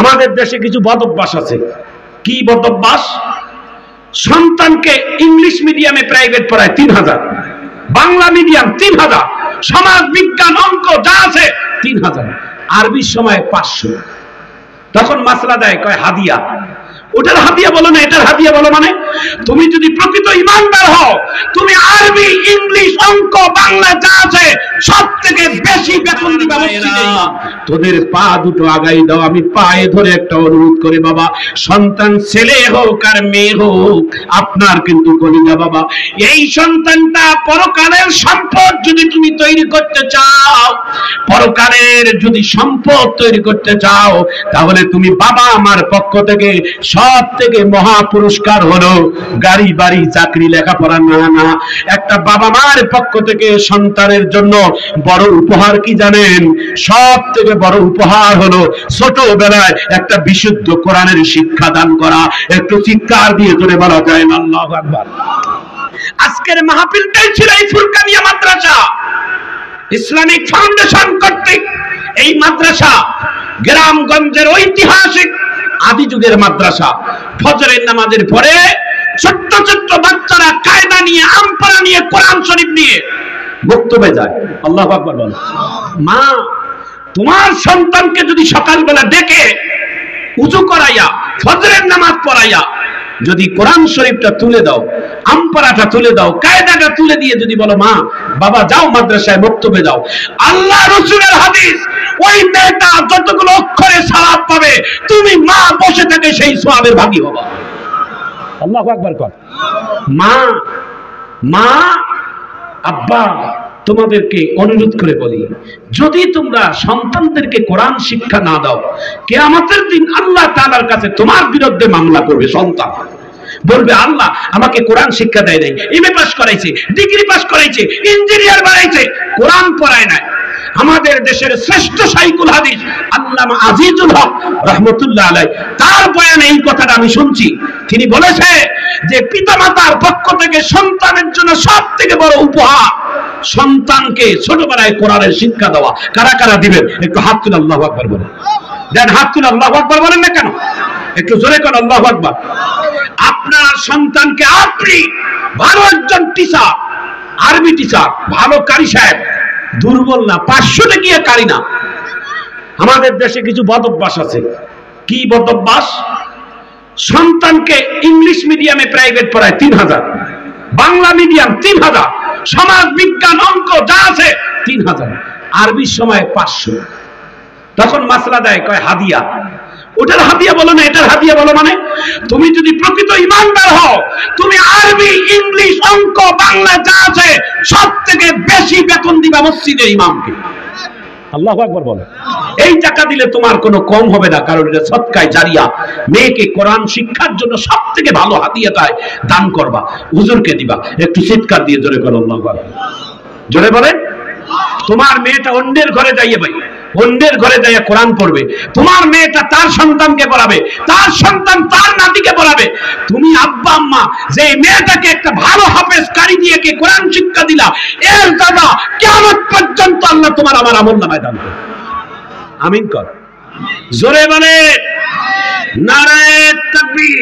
আমাদের দেশে কিছু বদ অভ্যাস আছে। কি বদ অভ্যাস? সন্তানকে ইংলিশ মিডিয়ামে প্রাইভেট পড়ায় ৩০০০, বাংলা মিডিয়াম ৩০০০, সমাজ বিজ্ঞান অঙ্ক যা আছে ৩০০০, আরবির সময় ৫০০। তখন মাসলা দেয়, কয় হাদিয়া। ওটার হাদিয়া বলো না, এটার হাদিয়া বলো। মানে তুমি যদি প্রকৃত ইমানদার হও, তুমি আরবি, ইংলিশ, অঙ্ক, বাংলা যা আছে সব থেকে বেশি বেতন দিবা মসজিদে। তোদের পা দুটো আগাই দাও। আমি পায়ে ধরে একটা অনুরোধ করে, বাবা, সন্তান ছেলে হোক আর মেয়ে হোক, আপনার কিন্তু কলিজা বাবা। এই সন্তানটা পরকালের সম্পদ যদি তুমি তৈরি করতে চাও, পরকালের যদি সম্পদ তৈরি করতে চাও, তাহলে তুমি বাবা আমার পক্ষ থেকে সব থেকে মহা পুরস্কার হলো গাড়ি বাড়ি চাকরি লেখাপড়া না। একটা বাবা মার পক্ষ থেকে সন্তানের জন্য বড় উপহার কি জানেন? সব থেকে বড় উপহার হলো ছোটবেলায় একটা বিশুদ্ধ কোরআনের শিক্ষা দান করা। একটু চিৎকার দিয়ে জোরে বলা যায় না আল্লাহু আকবার। আজকের মাহফিলটাই ছিল এই ফুরকানিয়া মাদ্রাসা ইসলামিক ফাউন্ডেশন কর্তৃক। এই মাদ্রাসা গ্রামগঞ্জের ঐতিহাসিক আদি যুগের মাদ্রাসা। ফজরের নামাজের পরে ছোট্ট ছোট্ট বাচ্চারা কায়দা নিয়ে, আমপারা নিয়ে, কোরআন শরীফ নিয়ে বক্তব্যে যায়। আল্লাহু আকবার বলো। মা, তোমার সন্তানকে যদি সকালবেলা ডেকে উযু করাইয়া, ফজরের নামাজ পড়াইয়া যদি কোরআন শরীফটা তুলে দাও, আমপারাটা তুলে দাও, কায়দাটা তুলে দিয়ে যদি বলো, মা বাবা যাও মাদ্রাসায় বক্তব্যে যাও, আল্লাহ রাসূলের হাদিস, ওই মেয়েটা যতগুলো অক্ষরে সওয়াব পাবে, তুমি মা বসে থেকে সেই সওয়াবের ভাগী হবা। আল্লাহু আকবার কর। মা আব্বা, তোমাদেরকে অনুরোধ করে বলি, যদি তোমরা সন্তানদেরকে কোরআন শিক্ষা না দাও, কিয়ামতের দিন আল্লাহ তাআলার কাছে তোমার বিরুদ্ধে মামলা করবে। সন্তান বলবে, আল্লাহ আমাকে কোরআন শিক্ষা দেয় নাই, এমএ পাস করাইছে, ডিগ্রি পাস করাইছে, ইঞ্জিনিয়ার বানাইছে, কোরআন পড়ায় নাই। আমাদের দেশের শ্রেষ্ঠ শাইখুল হাদিস আল্লামা আজিজুল হক রাহমাতুল্লাহ আলাইহি, তার বয়ানে এই কথাটা আমি শুনছি। তিনি বলেছে যে পিতামাতার পক্ষ থেকে সন্তানের জন্য সব থেকে বড় উপহার সন্তানকে ছোটবেলায় কোরআনের শিক্ষা দেওয়া। কারা কারা দিবেন? একটু হাত তুলে আল্লাহু আকবার বলেন। দেন হাত তুলে আল্লাহু আকবার বলেন না কেন? একটু জোরে করে আল্লাহু আকবার। আপনার সন্তানকে আপনি ভালো একজন টিচার, আরবি টিচার, ভালো কারি সাহেব, দুর্বল না, ৫০০ টাকিয়া কারি না। আমাদের দেশে কিছু বদ অভ্যাস আছে। কি বদ অভ্যাস? সন্তানকে ইংলিশ মিডিয়ামে প্রাইভেট পড়ায় ৩০০০, বাংলা মিডিয়াম ৩০০০, সমাজ বিজ্ঞান অঙ্ক যা আছে ৩০০০, আরবির সময় ৫০০। তখন মাসলা দেয়, কয় হাদিয়া। ওটার হাদিয়া বলো না, এটার হাদিয়া বলো। মানে তুমি যদি প্রকৃত ইমানদার হও, তুমি আরবি, ইংলিশ, অঙ্ক, বাংলা যা আছে সব থেকে বেশি বেতন দিবা মসজিদের ইমামকে। আল্লাহু আকবার বলো। এই টাকা দিলে তোমার কোনো কম হবে না, কারণ এটা সদকায়ে জারিয়া। মেয়েকে কোরআন শিক্ষার জন্য সব থেকে ভালো হাদিয়াটাই দান করবা, হুজুরকে দিবা। একটু চিৎকার দিয়ে জোরে করো আল্লাহু আকবার। জোরে বলেন। তোমার মেয়েটা অন্যের ঘরে যাইয়ে ভাই, অন্যের ঘরে যাইয়া কোরআন পড়বে। তোমার মেয়েটা তার সন্তানকে পড়াবে, তার সন্তান তার নাতিকে পড়াবে। তুমি আব্বা আম্মা যে মেয়েটাকে একটা ভালো হাফেজ কারি দিয়ে কে কোরআন শিক্ষা দিলা, এর দাদা কিয়ামত পর্যন্ত আল্লাহ তোমার আমার আমলনামায় দান করবে। আমিন কর। জোরে বলে নারায়ে তাকবীর।